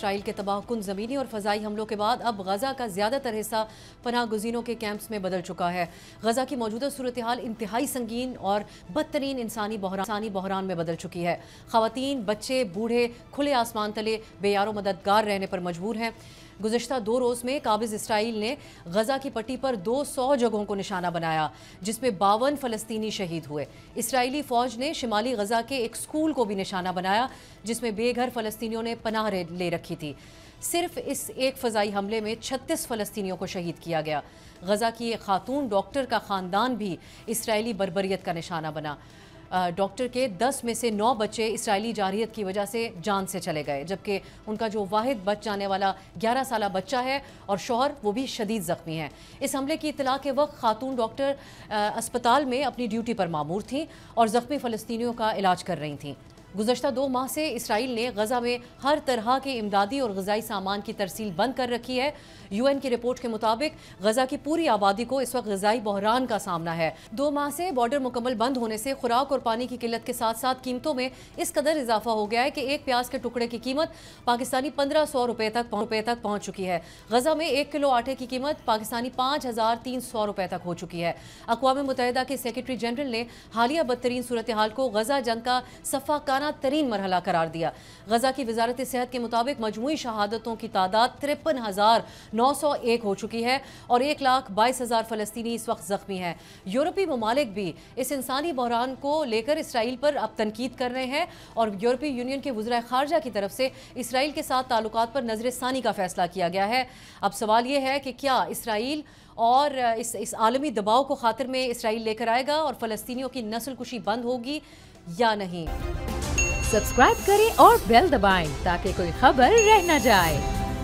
اسرائیل کے تباہ کن زمینی اور فضائی حملوں کے بعد اب غزہ کا زیادہ تر حصہ پناہ گزینوں کے کیمپس میں بدل چکا ہے۔ غزہ کی موجودہ صورتحال انتہائی سنگین اور بدترین انسانی بحران میں بدل چکی ہے۔ خواتین، بچے، بوڑھے کھلے آسمان تلے بے یار و مددگار رہنے پر مجبور ہیں۔ گزشتہ 2 روز میں قابض اسرائیل نے غزہ کی پٹی پر 200 جگہوں کو نشانہ بنایا، جس میں 52 فلسطینی شہید ہوئے۔ اسرائیلی فوج نے شمالی غزہ کے ایک سکول کو بھی نشانہ بنایا، جس میں بے گھر فلسطینیوں نے پناہ لے رکھی تھی۔ صرف اس ایک فضائی حملے میں 36 فلسطینیوں کو شہید کیا گیا۔ غزہ کی ایک خاتون ڈاکٹر کا خاندان بھی اسرائیلی بربریت کا نشانہ بنا۔ ڈاکٹر کے 10 میں سے 9 بچے اسرائیلی جارحیت کی وجہ سے جان سے چلے گئے، جبکہ ان کا جو واحد بچ جانے والا 11 سالہ بچہ ہے اور شوہر وہ بھی شدید زخمی ہیں۔ اس حملے کی اطلاع کے وقت خاتون ڈاکٹر اسپتال میں اپنی ڈیوٹی پر مامور تھیں اور زخمی فلسطینیوں کا علاج کر رہی تھیں۔ گزشتہ 2 ماہ سے اسرائیل نے غزہ میں ہر طرح کے امدادی اور غذائی سامان کی ترسیل بند کر رکھی ہے۔ UN کی رپورٹ کے مطابق غزہ کی پوری آبادی کو اس وقت غذائی بحران کا سامنا ہے۔ 2 ماہ سے بارڈر مکمل بند ہونے سے خوراک اور پانی کی قلت کے ساتھ ساتھ قیمتوں میں اس قدر اضافہ ہو گیا ہے کہ ایک پیاز کے ٹکڑے کی قیمت پاکستانی 1500 روپے تک پہنچ چکی ہے۔ غزہ میں 1 کلو آٹے کی قیمت پاکستانی 5300 روپے تک ہو چکی ہے۔ اقوام متحدہ کے سیکرٹری جنرل نے حالیہ بدترین صورتحال کو غزہ جنگ کا صفاقانہ ترین مرحلہ قرار دیا۔ غزہ کی وزارت صحت کے مطابق مجموعی شہادتوں کی تعداد 53,901 ہو چکی ہے اور 1,22,000 فلسطینی اس وقت زخمی ہیں۔ یورپی ممالک بھی اس انسانی بحران کو لے کر اسرائیل پر اب تنقید کر رہے ہیں اور یورپی یونین کے وزراء خارجہ کی طرف سے اسرائیل کے ساتھ تعلقات پر نظر ثانی کا فیصلہ کیا گیا ہے۔ اب سوال یہ ہے کہ کیا اسرائیل اور اس عالمی دباؤ کو خاطر میں اسرائیل لے کر آئے گا اور فلسطینیوں کی نسل کشی بند ہوگی یا نہیں؟ سبسکرائب کریں اور بیل دبائیں تاکہ کوئی خبر رہ نہ جائے۔